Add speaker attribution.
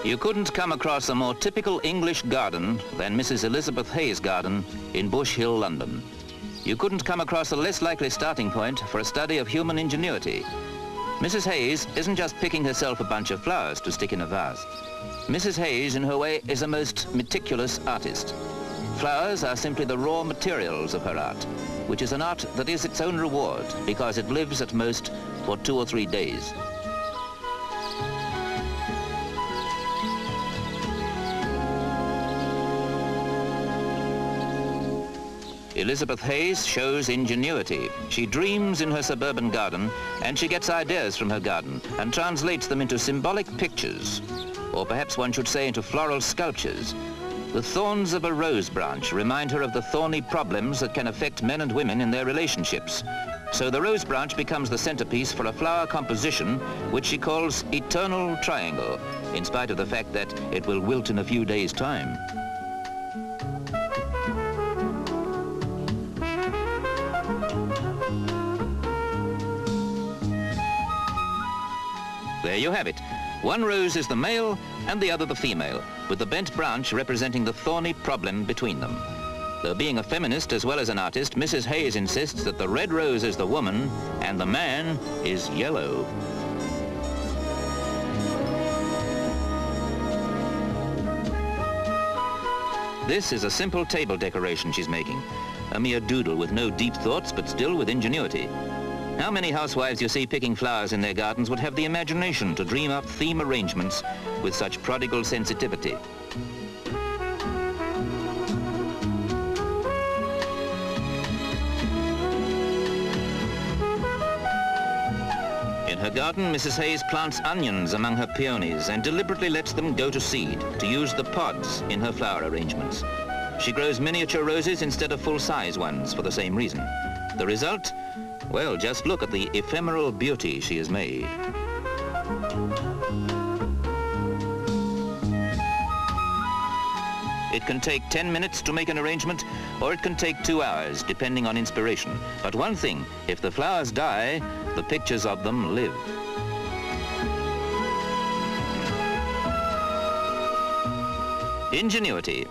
Speaker 1: You couldn't come across a more typical English garden than Mrs. Elizabeth Hayes' garden in Bush Hill, London. You couldn't come across a less likely starting point for a study of human ingenuity. Mrs. Hayes isn't just picking herself a bunch of flowers to stick in a vase. Mrs. Hayes, in her way, is a most meticulous artist. Flowers are simply the raw materials of her art, which is an art that is its own reward because it lives at most for 2 or 3 days. Elizabeth Hayes shows ingenuity. She dreams in her suburban garden, and she gets ideas from her garden and translates them into symbolic pictures, or perhaps one should say into floral sculptures. The thorns of a rose branch remind her of the thorny problems that can affect men and women in their relationships. So the rose branch becomes the centerpiece for a flower composition which she calls Eternal Triangle, in spite of the fact that it will wilt in a few days' time. There you have it. One rose is the male and the other the female, with the bent branch representing the thorny problem between them. Though being a feminist as well as an artist, Mrs. Hayes insists that the red rose is the woman and the man is yellow. This is a simple table decoration she's making, a mere doodle with no deep thoughts but still with ingenuity. How many housewives you see picking flowers in their gardens would have the imagination to dream up theme arrangements with such prodigal sensitivity? In her garden, Mrs. Hayes plants onions among her peonies and deliberately lets them go to seed to use the pods in her flower arrangements. She grows miniature roses instead of full-size ones for the same reason. The result? Well, just look at the ephemeral beauty she has made. It can take 10 minutes to make an arrangement, or it can take 2 hours, depending on inspiration. But one thing, if the flowers die, the pictures of them live. Ingenuity.